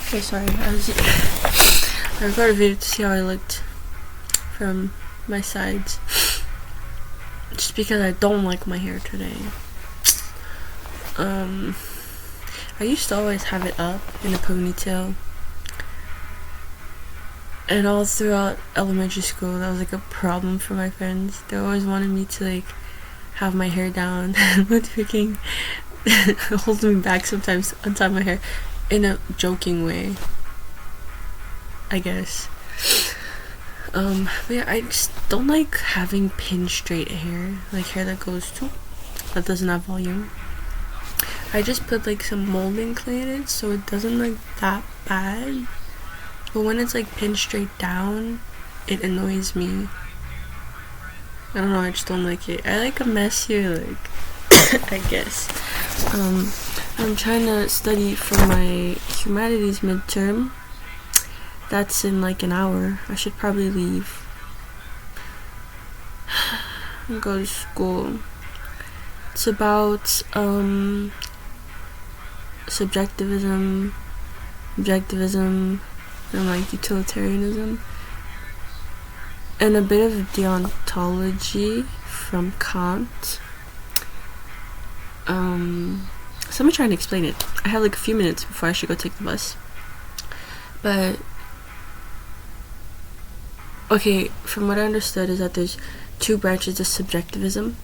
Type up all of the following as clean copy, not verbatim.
Okay, sorry. I recorded a video to see how I looked from my sides. Just because I don't like my hair today. I used to always have it up in a ponytail. And all throughout elementary school, that was like a problem for my friends. They always wanted me to like have my hair down, but freaking holding me back sometimes, untie my hair in a joking way, I guess. But yeah, I just don't like having pin straight hair, like hair that goes to, that doesn't have volume. I just put like some molding clay in it, so it doesn't look that bad. But when it's like pinned straight down, it annoys me. I don't know, I just don't like it. I like a messier look, I guess. I'm trying to study for my humanities midterm. That's in like an hour. I should probably leave and go to school. It's about subjectivism, objectivism, and like utilitarianism, and a bit of deontology from Kant. So I'm trying to explain it. I have like a few minutes before I should go take the bus. But okay, from what I understood is that there's two branches of subjectivism,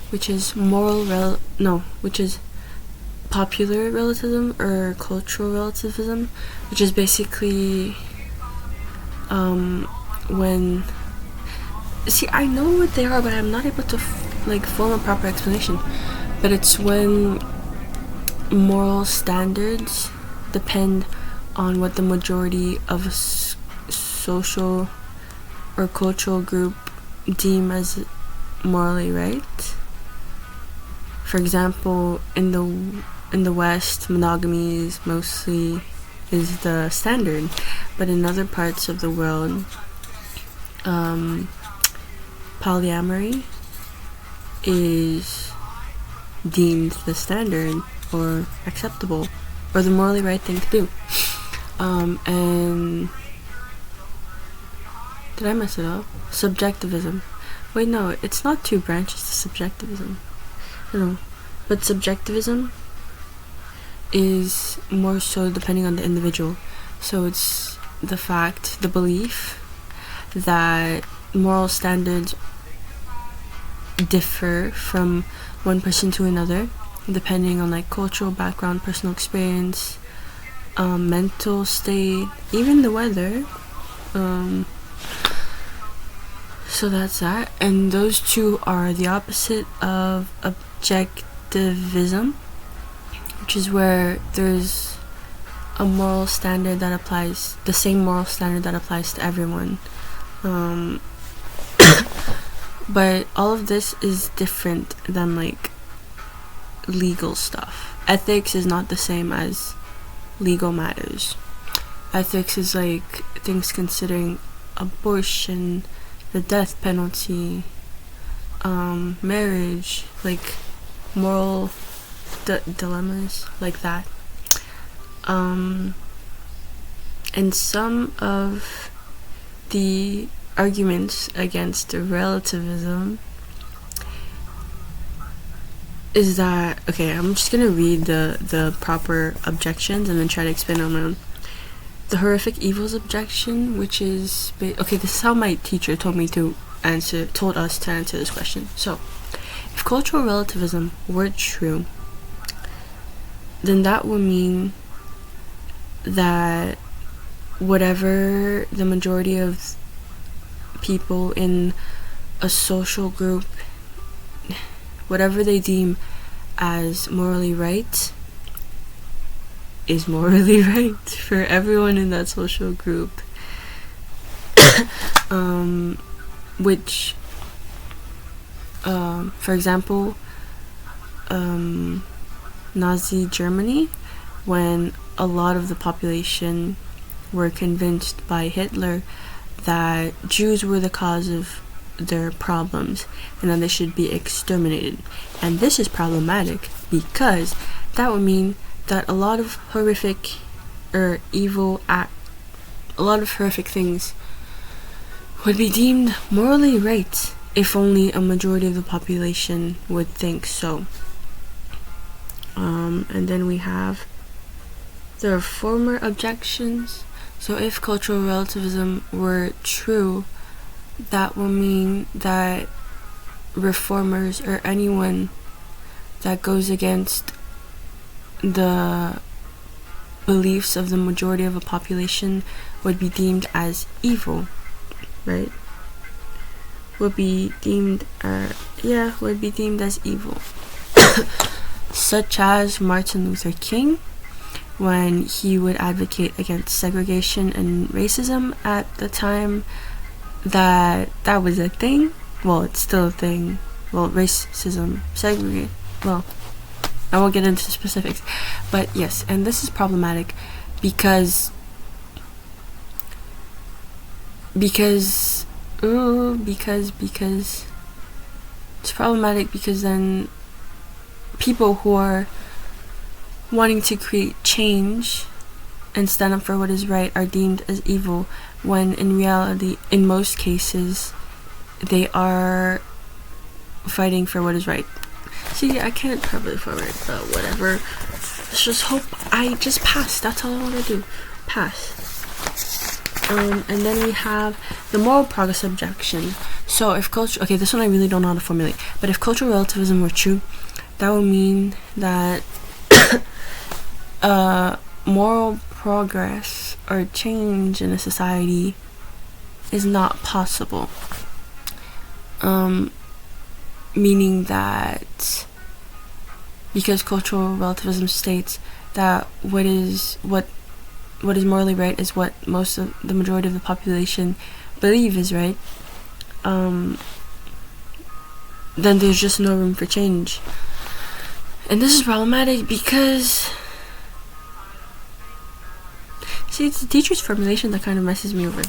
which is which is popular relativism or cultural relativism, which is basically when I know what they are, but I'm not able to form a proper explanation. But it's when moral standards depend on what the majority of a social or cultural group deem as morally right. For example, in the West, monogamy is mostly the standard, but in other parts of the world, polyamory is deemed the standard or acceptable or the morally right thing to do. And did I mess it up? Subjectivism. Wait, no, it's not two branches to subjectivism. No, but subjectivism is more so depending on the individual. So it's the belief that moral standards differ from one person to another, depending on cultural background, personal experience, mental state, even the weather. So that's that. And those two are the opposite of objectivism, which is where there's a moral standard that applies, the same moral standard that applies to everyone. But all of this is different than legal stuff. Ethics is not the same as legal matters. Ethics is things considering abortion, the death penalty, marriage, moral dilemmas like that. And some of the arguments against relativism is that, okay, I'm just gonna read the proper objections and then try to explain on my own. The horrific evils objection, which is this is how my teacher told us to answer this question. So, if cultural relativism were true, then that would mean that whatever the majority of people in a social group, whatever they deem as morally right, is morally right for everyone in that social group. Which, for example, Nazi Germany, when a lot of the population were convinced by Hitler that Jews were the cause of their problems and that they should be exterminated. And this is problematic because that would mean that a lot of horrific or evil act, a lot of horrific things would be deemed morally right if only a majority of the population would think so. And then we have the reformer objections. So if cultural relativism were true, that will mean that reformers or anyone that goes against the beliefs of the majority of a population would be deemed as evil, right? Would be deemed as evil. Such as Martin Luther King, when he would advocate against segregation and racism at the time that was a thing. Well, it's still a thing. Well, racism, segregate. Well, I won't get into specifics, but yes, and this is problematic because it's problematic because then people who are wanting to create change and stand up for what is right are deemed as evil, when in reality, in most cases, they are fighting for what is right. See, I can't probably forward, but whatever. Let's just hope I just pass. That's all I want to do. Pass. And then we have the moral progress objection. So if this one I really don't know how to formulate, but if cultural relativism were true, that would mean that moral progress or change in a society is not possible. Meaning that because cultural relativism states that what is morally right is what the majority of the population believe is right, then there's just no room for change. And this is problematic because it's the teacher's formulation that kind of messes me over.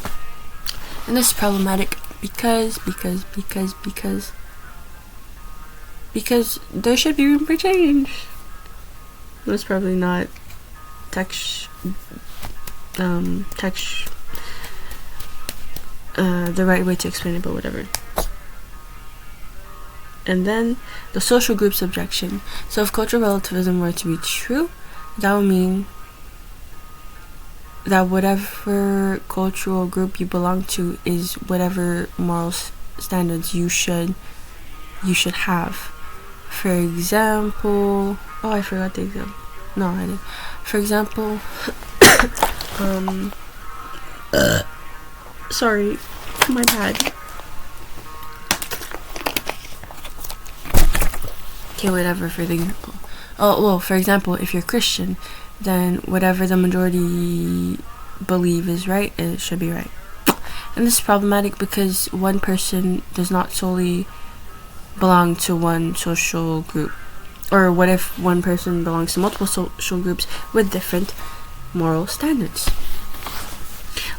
And this is problematic because there should be room for change. That's probably not the right way to explain it, but whatever. And then the social groups objection. So if cultural relativism were to be true, that would mean that whatever cultural group you belong to is whatever moral standards you should have. For example, I forgot the example. No, I didn't. For example, sorry, my bad. Okay, whatever. For the example, for example, if you're Christian, then whatever the majority believe is right, it should be right. And this is problematic because one person does not solely belong to one social group. Or what if one person belongs to multiple social groups with different moral standards?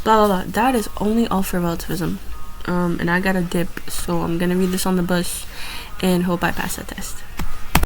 Blah, blah, blah. That is only all for relativism. And I got a dip, so I'm gonna read this on the bus and hope I pass that test.